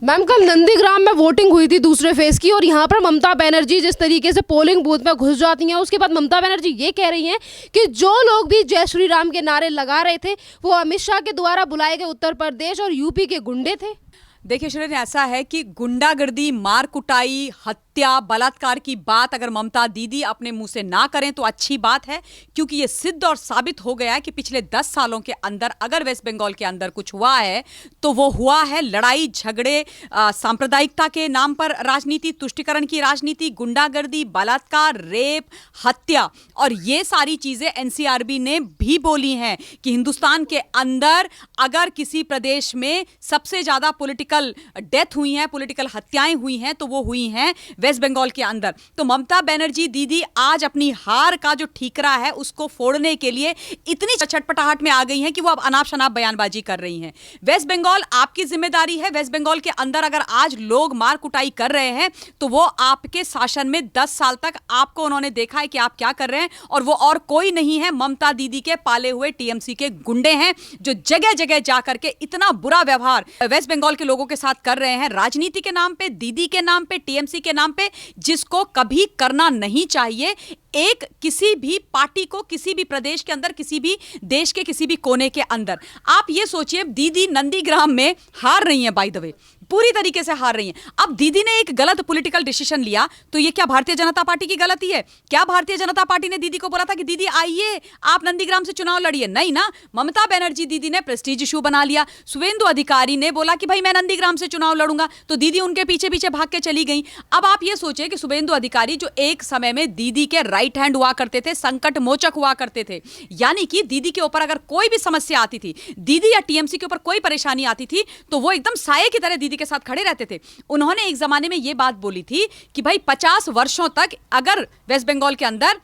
Ma'am कल नंदीग्राम में voting हुई थी दूसरे फेज की और यहाँ पर ममता बनर्जी जिस तरीके से पोलिंग बूथ में घुस जाती हैं, उसके बाद ममता बनर्जी ये कह रही हैं कि जो लोग भी जय श्री राम के नारे लगा रहे थे वो अमित शाह के द्वारा बुलाए गए उत्तर प्रदेश और यूपी के गुंडे थे। देखिए श्रेन, ऐसा है कि गुंडागर्दी, मार कुटाई, हत्या, बलात्कार की बात अगर ममता दीदी अपने मुंह से ना करें तो अच्छी बात है, क्योंकि ये सिद्ध और साबित हो गया है कि पिछले 10 सालों के अंदर अगर वेस्ट बंगाल के अंदर कुछ हुआ है तो वो हुआ है लड़ाई झगड़े, सांप्रदायिकता के नाम पर राजनीति, तुष्टिकरण की राजनीति, गुंडागर्दी, बलात्कार, रेप, हत्या। और ये सारी चीजें एनसीआरबी ने भी बोली हैं कि हिंदुस्तान के अंदर अगर किसी प्रदेश में सबसे ज्यादा पॉलिटिकल डेथ हुई है, पॉलिटिकल हत्याएं हुई हैं, तो वो हुई हैं वेस्ट बंगाल के अंदर। तो ममता बनर्जी दीदी आज अपनी हार का जो ठीकरा है उसको फोड़ने के लिए इतनी छटपटाहट में आ गई हैं कि वो अब अनाप शनाप बयानबाजी कर रही हैं। वेस्ट बंगाल आपकी जिम्मेदारी है। वेस्ट बंगाल के अंदर अगर आज लोग मार कुटाई कर रहे हैं तो वो आपके शासन में 10 साल तक आपको उन्होंने देखा है कि आप क्या कर रहे हैं, और वो और कोई नहीं है, ममता दीदी के पाले हुए टीएमसी के गुंडे हैं जो जगह जगह जाकर के इतना बुरा व्यवहार वेस्ट बंगाल के लोगों के साथ कर रहे हैं, राजनीति के नाम पे, दीदी के नाम पे, टीएमसी के नाम पे, जिसको कभी करना नहीं चाहिए। एक किसी भी पार्टी को किसी भी प्रदेश के अंदर, किसी भी देश के किसी भी कोने के अंदर। आप ये सोचिए, दीदी नंदीग्राम में हार रही हैं, बाय द वे पूरी तरीके से हार रही हैं। अब दीदी ने एक गलत पॉलिटिकल डिसीजन लिया तो ये क्या भारतीय जनता पार्टी की गलती है? क्या भारतीय जनता पार्टी ने दीदी को बोला था कि दीदी आइए आप नंदीग्राम से चुनाव लड़िए? नहीं ना, ममता बनर्जी दीदी ने प्रेस्टीज इशू बना लिया। शुभेंदु अधिकारी ने बोला कि भाई मैं नंदीग्राम से चुनाव लड़ूंगा, तो दीदी उनके पीछे पीछे भाग के चली गई। अब आप ये सोचिए कि शुभेंदु अधिकारी जो एक समय में दीदी के राइट हैंड हुआ करते थे, संकट मोचक हुआ करते थे, यानी कि दीदी के ऊपर अगर कोई भी समस्या आती थी, दीदी या टीएमसी के ऊपर कोई परेशानी आती थी, तो वो एकदम साये की तरह दीदी के साथ खड़े रहते थे। उन्होंने एक जमाने में यह बात बोली थी कि भाई 50 वर्षों तक अगर वेस्ट बंगाल के अंदर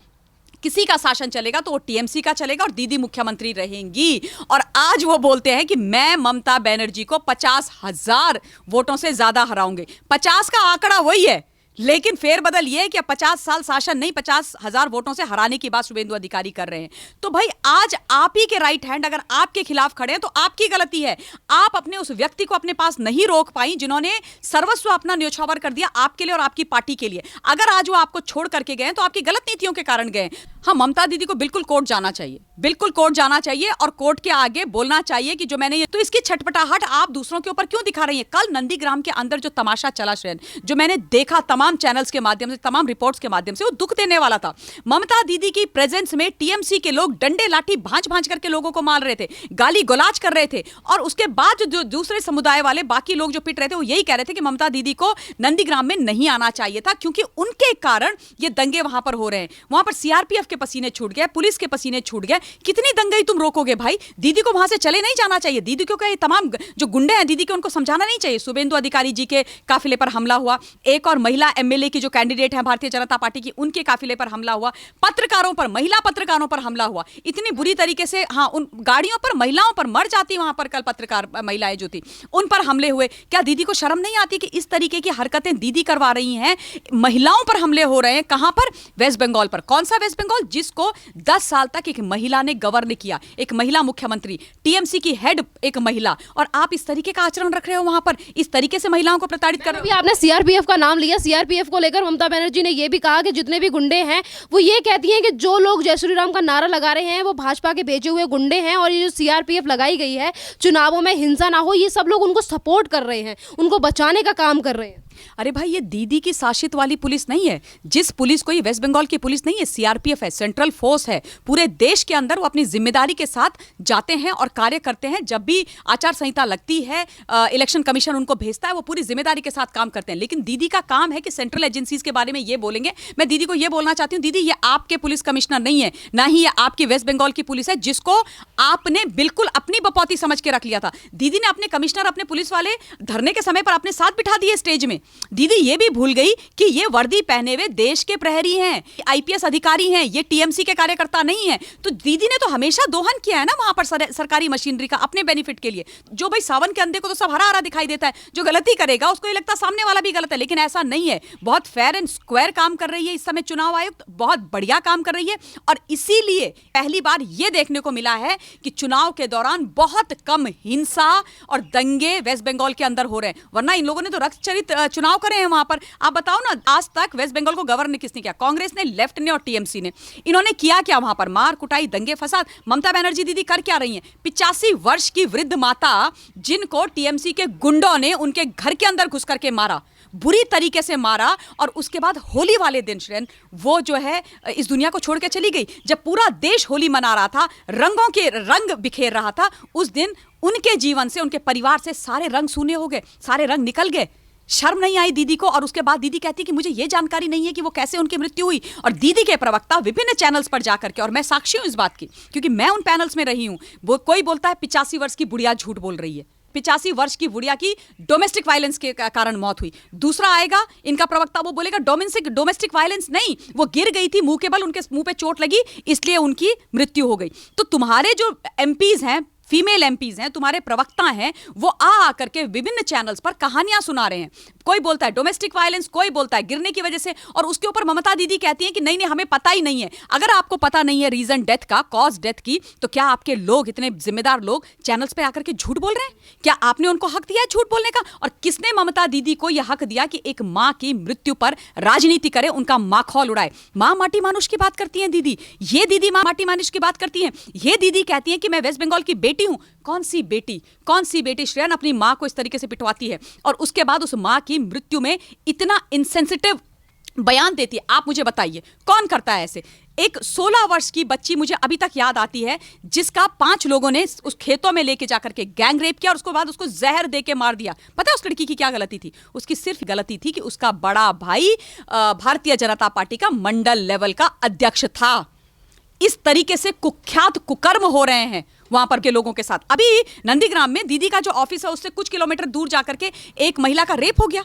किसी का शासन चलेगा तो वो टीएमसी का चलेगा और दीदी मुख्यमंत्री रहेंगी। और आज वो बोलते हैं कि मैं ममता बनर्जी को 50,000 वोटों से ज्यादा हराऊंगे। 50 का आंकड़ा वही है, लेकिन फेरबदल यह है कि 50 साल शासन नहीं, 50,000 वोटों से हराने की बात शुभेंदु अधिकारी कर रहे हैं। तो भाई आज आप ही के राइट हैंड अगर आपके खिलाफ खड़े हैं तो आपकी गलती है। आप अपने उस व्यक्ति को अपने पास नहीं रोक पाई जिन्होंने सर्वस्व अपना न्योछावर कर दिया आपके लिए और आपकी पार्टी के लिए। अगर आज वो आपको छोड़ करके गए तो आपकी गलत नीतियों के कारण गए। हाँ, ममता दीदी को बिल्कुल कोर्ट जाना चाहिए, बिल्कुल कोर्ट जाना चाहिए और कोर्ट के आगे बोलना चाहिए कि जो मैंने तो इसकी छटपटाहट आप दूसरों के ऊपर क्यों दिखा रही है? कल नंदीग्राम के अंदर जो तमाशा चला श्रेन, जो मैंने देखा तमाम चैनल्स के माध्यम से, तमाम रिपोर्ट्स के माध्यम से, वो दुख देने वाला था। ममता दीदी की प्रेजेंस में टीएमसी के लोग डंडे लाठी भांज भांज करके लोगों को मार रहे थे, गाली गलौज कर रहे थे, और उसके बाद जो दूसरे समुदाय वाले बाकी लोग जो पिट रहे थे वो यही कह रहे थे कि ममता दीदी को नंदीग्राम में नहीं आना चाहिए था, क्योंकि उनके कारण ये दंगे वहां पर हो रहे हैं। वहां पर सीआरपीएफ के पसीने छूट गए, पुलिस के पसीने छूट गए। कितनी दंगई तुम रोकोगे भाई? दीदी को वहां से चले नहीं जाना चाहिए। दीदी को क्या, तमाम जो गुंडे हैं दीदी के, उनको समझाना नहीं चाहिए? शुभेंदु अधिकारी जी के काफिले पर हमला हुआ, एक और महिला एमएलए की जो कैंडिडेट है भारतीय जनता पार्टी की, उनके काफिले पर हमला हुआ, पत्रकारों पर, महिला पत्रकारों पर हमला हुआ इतनी बुरी तरीके से। हाँ, उन गाड़ियों पर महिलाओं पर मर जाती, वहां पर कल पत्रकार महिलाएं जो थी उन पर हमले हुए। क्या दीदी को शर्म नहीं आती कि इस तरीके की हरकतें दीदी करवा रही हैं? महिलाओं पर हमले हो रहे हैं, कहां पर? वेस्ट बंगाल पर। कौन सा वेस्ट बंगाल? जिसको 10 साल तक एक महिला ने गवर्न किया, एक महिला मुख्यमंत्री, टीएमसी की हेड एक महिला, और आप इस तरीके का आचरण रख रहे हो वहां पर, इस तरीके से महिलाओं को प्रताड़ित कर रहे हो। आपने सीआरपीएफ का नाम लिया, सीआरपीएफ को लेकर ममता बनर्जी ने यह भी कहा कि जितने भी गुंडे हैं वो ये कहती हैं कि जो लोग जय श्री राम का नारा लगा रहे हैं वो भाजपा के भेजे हुए गुंडे हैं, और ये जो सीआरपीएफ लगाई गई है चुनावों में हिंसा ना हो, ये सब लोग उनको सपोर्ट कर रहे हैं, उनको बचाने का काम कर रहे हैं। अरे भाई, ये दीदी की शासित वाली पुलिस नहीं है। जिस पुलिस को, ये वेस्ट बंगाल की पुलिस नहीं है, सीआरपीएफ है, सेंट्रल फोर्स है। पूरे देश के अंदर वो अपनी जिम्मेदारी के साथ जाते हैं और कार्य करते हैं। जब भी आचार संहिता लगती है, इलेक्शन कमीशन उनको भेजता है, वो पूरी जिम्मेदारी के साथ काम करते हैं। लेकिन दीदी का काम है कि सेंट्रल एजेंसीज के बारे में ये बोलेंगे। मैं दीदी को ये बोलना चाहती हूँ, दीदी ये आपके पुलिस कमिश्नर नहीं है, ना ही ये आपकी वेस्ट बंगाल की पुलिस है, जिसको आपने बिल्कुल अपनी बपौती समझ के रख लिया था। दीदी ने अपने कमिश्नर, अपने पुलिस वाले धरने के समय पर अपने साथ बिठा दिए स्टेज में, दीदी ये भी भूल गई कि ये वर्दी पहने हुए देश के प्रहरी हैं, आईपीएस अधिकारी हैं, ये टीएमसी के कार्यकर्ता नहीं है। तो दीदी ने तो हमेशा दोहन किया है ना वहां पर सरकारी मशीनरी का अपने बेनिफिट के लिए। जो भाई सावन के अंधे को तो सब हरा हरा दिखाई देता है, जो गलती करेगा उसको ये लगता है सामने वाला भी गलत है, लेकिन ऐसा नहीं है। बहुत फेयर एंड स्क्वायर काम कर रही है इस समय चुनाव आयोग, बहुत बढ़िया काम कर रही है। और इसीलिए पहली बार ये देखने को मिला है कि चुनाव के दौरान बहुत कम हिंसा और दंगे वेस्ट बंगाल के अंदर हो रहे हैं, वरना इन लोगों ने तो रक्तचरित चुनाव करे हैं वहां पर। आप बताओ ना, आज तक वेस्ट बंगाल को गवर्न किसने किया? कांग्रेस ने, लेफ्ट ने और टीएमसी ने। इन्होंने किया क्या वहां पर? मार कुटाई, दंगे फसाद। ममता बनर्जी दीदी कर क्या रही हैं? 85 वर्ष की वृद्ध माता जिनको टीएमसी के गुंडों ने उनके घर के अंदर घुस करके मारा, बुरी तरीके से मारा, और उसके बाद होली वाले दिन श्रेन वो जो है इस दुनिया को छोड़ के चली गई। जब पूरा देश होली मना रहा था, रंगों के रंग बिखेर रहा था, उस दिन उनके जीवन से, उनके परिवार से सारे रंग सूने हो गए, सारे रंग निकल गए। शर्म नहीं आई दीदी को। और उसके बाद दीदी कहती कि मुझे ये जानकारी नहीं है कि वो कैसे उनकी मृत्यु हुई। और दीदी के प्रवक्ता विभिन्न चैनल्स पर जाकर के, और मैं साक्षी हूं इस बात की क्योंकि मैं उन पैनल्स में रही हूं, वो कोई बोलता है 85 वर्ष की बुढ़िया झूठ बोल रही है, 85 वर्ष की बुढ़िया की डोमेस्टिक वायलेंस के कारण मौत हुई। दूसरा आएगा इनका प्रवक्ता, वो बोलेगा डोमेस्टिक वायलेंस नहीं, वो गिर गई थी मुंह के बल, उनके मुंह पे चोट लगी इसलिए उनकी मृत्यु हो गई। तो तुम्हारे जो एमपीज हैं, फीमेल एमपीज हैं, तुम्हारे प्रवक्ता हैं, वो आ करके विभिन्न चैनल्स पर कहानियां सुना रहे हैं। कोई बोलता है डोमेस्टिक वायलेंस, कोई बोलता है गिरने की वजह से, और उसके ऊपर ममता दीदी कहती हैं कि नहीं नहीं हमें पता ही नहीं है। अगर आपको पता नहीं है रीजन डेथ का, कॉज डेथ की, तो क्या आपके लोग, इतने जिम्मेदार लोग चैनल्स पे आकर के झूठ बोल रहे हैं? क्या आपने उनको हक दिया है झूठ बोलने का? और किसने ममता दीदी को यह हक दिया कि एक मां की मृत्यु पर राजनीति करे, उनका माखौल उड़ाए? मां माटी मानुष की बात करती है दीदी, ये दीदी मां माटी मानुष की बात करती है। ये दीदी कहती है कि मैं वेस्ट बंगाल की बेटी हूं। कौन सी बेटी श्रेयन अपनी मां को इस तरीके से पिटवाती है और उसके बाद उस मां की मृत्यु में इतना इनसेंसिटिव बयान देती है? आप मुझे बताइए कौन करता है ऐसे? एक 16 वर्ष की बच्ची मुझे अभी तक याद आती है, जिसका 5 लोगों ने उस खेतों में लेके जाकर के गैंग रेप किया और उसके बाद उसको जहर दे के मार दिया। पता है उस लड़की की क्या गलती थी? उसकी सिर्फ गलती थी कि उसका बड़ा भाई भारतीय जनता पार्टी का मंडल लेवल का अध्यक्ष था। इस तरीके से कुख्यात कुकर्म हो रहे हैं वहां पर के लोगों के साथ। अभी नंदीग्राम में दीदी का जो ऑफिस है उससे कुछ किलोमीटर दूर जाकर के एक महिला का रेप हो गया।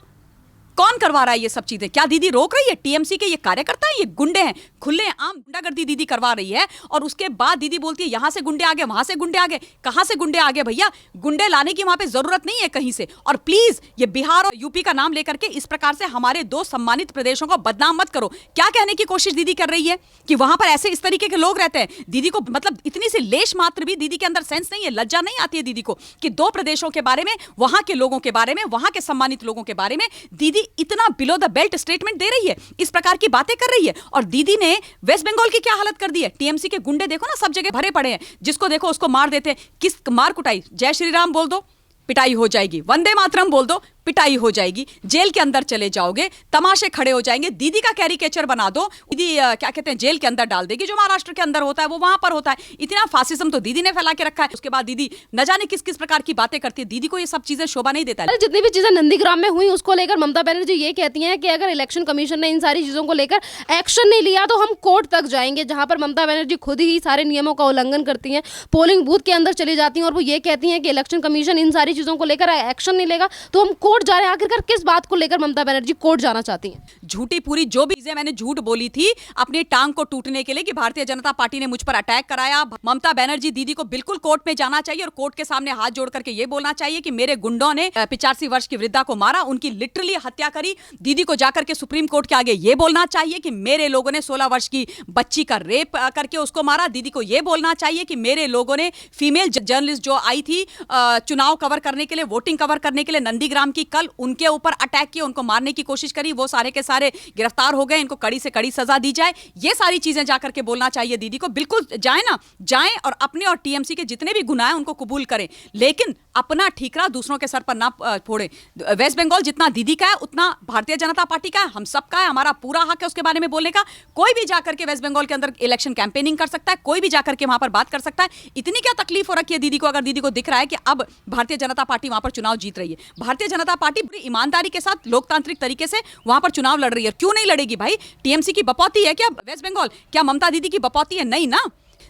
कौन करवा रहा है ये सब चीजें? क्या दीदी रोक रही है? टीएमसी के ये कार्यकर्ता हैं, ये गुंडे हैं, खुले आम गुंडागर्दी दीदी करवा रही है। और उसके बाद दीदी बोलती है यहां से गुंडे आ गए, वहां से गुंडे आ गए। कहां से गुंडे आ गए भैया? गुंडे लाने की वहां पे जरूरत नहीं है कहीं से। और प्लीज ये बिहार और यूपी का नाम लेकर के इस प्रकार से हमारे 2 सम्मानित प्रदेशों को बदनाम मत करो। क्या कहने की कोशिश दीदी कर रही है कि वहां पर ऐसे इस तरीके के लोग रहते हैं? दीदी को मतलब इतनी सी लेश मात्र भी दीदी के अंदर सेंस नहीं है, लज्जा नहीं आती है दीदी को कि 2 प्रदेशों के बारे में, वहां के लोगों के बारे में, वहां के सम्मानित लोगों के बारे में दीदी इतना बिलो द बेल्ट स्टेटमेंट दे रही है, इस प्रकार की बातें कर रही है। और दीदी ने वेस्ट बंगाल की क्या हालत कर दी है? टीएमसी के गुंडे देखो ना, सब जगह भरे पड़े हैं, जिसको देखो उसको मार देते हैं। किस मार कुटाई? जय श्री राम बोल दो, पिटाई हो जाएगी। वंदे मातरम बोल दो, पिटाई हो जाएगी। जेल के अंदर चले जाओगे, तमाशे खड़े हो जाएंगे। दीदी का कैरिकेचर बना दो, दीदी क्या कहते हैं जेल के अंदर डाल देगी। जो महाराष्ट्र के अंदर होता है वो वहां पर होता है। इतना फासिज्म तो दीदी ने फैला के रखा है। उसके बाद दीदी न जाने किस किस प्रकार की बातें करती है। दीदी को ये सब चीजें शोभा नहीं देता है। जितनी भी चीजें नंदीग्राम में हुई उसको लेकर ममता बनर्जी ये कहती हैं कि अगर इलेक्शन कमीशन ने इन सारी चीजों को लेकर एक्शन नहीं लिया तो हम कोर्ट तक जाएंगे। जहां पर ममता बनर्जी खुद ही सारे नियमों का उल्लंघन करती हैं, पोलिंग बूथ के अंदर चली जाती हैं और वो ये कहती हैं कि इलेक्शन कमीशन इन सारी चीजों को लेकर एक्शन नहीं लेगा तो हम कोर्ट जा रहे हैं। आखिरकार किस बात को लेकर ममता बनर्जी कोर्ट जाना चाहती हैं? झूठी पूरी जो भी चीजें मैंने झूठ बोली थी अपनी टांग को टूटने के लिए कि भारतीय जनता पार्टी ने मुझ पर अटैक कराया, ममता बनर्जी दीदी को बिल्कुल कोर्ट में जाना चाहिए और कोर्ट के सामने हाथ जोड़ करके ये बोलना चाहिए कि मेरे गुंडों ने 85 वर्ष की वृद्धा को मारा, उनकी लिटरली हत्या करी। दीदी को जाकर के सुप्रीम कोर्ट के आगे ये बोलना चाहिए कि मेरे लोगों ने 16 वर्ष की बच्ची का रेप करके उसको मारा। दीदी को ये बोलना चाहिए कि मेरे लोगों ने फीमेल जर्नलिस्ट जो आई थी चुनाव कवर करने के लिए, वोटिंग कवर करने के लिए नंदीग्राम की, कल उनके ऊपर अटैक किया, उनको मारने की कोशिश करी, वो सारे के सारे गिरफ्तार हो गए, इनको कड़ी से कड़ी सजा दी जाए। ये सारी चीजें जाकर के बोलना चाहिए दीदी को। बिल्कुल जाए ना, जाएं और अपने और टीएमसी के जितने भी गुनाह हैं उनको कबूल करें, लेकिन अपना ठीकरा दूसरों के सर पर ना फोड़े। वेस्ट बंगाल जितना दीदी का है उतना भारतीय जनता पार्टी का है, हम सबका है, हमारा पूरा हक है उसके बारे में बोलने का। कोई भी जाकर के वेस्ट बंगाल के अंदर इलेक्शन कैंपेनिंग कर सकता है, कोई भी जाकर के वहां पर बात कर सकता है। इतनी क्या तकलीफ हो रखी है दीदी को? अगर दीदी को दिख रहा है कि अब भारतीय जनता पार्टी वहां पर चुनाव जीत रही है, भारतीय जनता पार्टी पूरी ईमानदारी के साथ लोकतांत्रिक तरीके से वहां पर चुनाव लड़ रही है, क्यों नहीं लड़ेगी भाई? टीएमसी की बपौती है क्या वेस्ट बंगाल? क्या ममता दीदी की बपौती है? नहीं ना।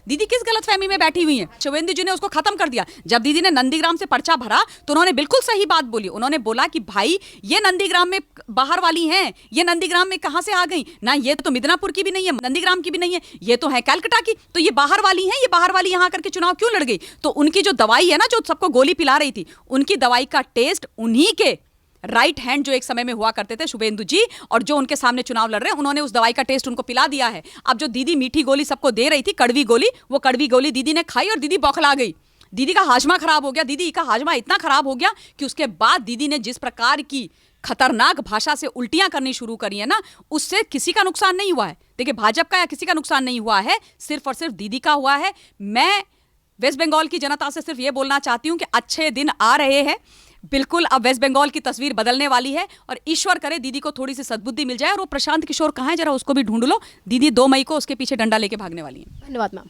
दीदी किस गलतफहमी में बैठी हुई है? शुभेंदु जी ने उसको खत्म कर दिया। जब दीदी ने नंदीग्राम से पर्चा भरा तो उन्होंने बिल्कुल सही बात बोली। उन्होंने बोला कि भाई ये नंदीग्राम में बाहर वाली हैं, ये नंदीग्राम में कहां से आ गई ना, ये तो मिदनापुर की भी नहीं है, नंदीग्राम की भी नहीं है, ये तो है कलकत्ता की, तो ये बाहर वाली हैं, ये बाहर वाली यहां करके चुनाव क्यों लड़ गई? तो उनकी जो दवाई है ना, जो सबको गोली पिला रही थी, उनकी दवाई का टेस्ट उन्हीं के राइट हैंड जो एक समय में हुआ करते थे शुभेंदु जी, और जो उनके सामने चुनाव लड़ रहे हैं, उन्होंने उस दवाई का टेस्ट उनको पिला दिया है। अब जो दीदी मीठी गोली सबको दे रही थी, कड़वी गोली, वो कड़वी गोली दीदी ने खाई और दीदी बौखला गई। दीदी का हाजमा खराब हो गया। दीदी का हाजमा इतना खराब हो गया कि उसके बाद दीदी ने जिस प्रकार की खतरनाक भाषा से उल्टियां करनी शुरू करी है ना, उससे किसी का नुकसान नहीं हुआ है। देखिए, भाजपा का या किसी का नुकसान नहीं हुआ है, सिर्फ और सिर्फ दीदी का हुआ है। मैं वेस्ट बंगाल की जनता से सिर्फ ये बोलना चाहती हूं कि अच्छे दिन आ रहे हैं। बिल्कुल अब वेस्ट बंगाल की तस्वीर बदलने वाली है और ईश्वर करे दीदी को थोड़ी सी सद्बुद्धि मिल जाए। और वो प्रशांत किशोर कहाँ है, जरा उसको भी ढूंढ लो। दीदी 2 मई को उसके पीछे डंडा लेके भागने वाली है। धन्यवाद मैम।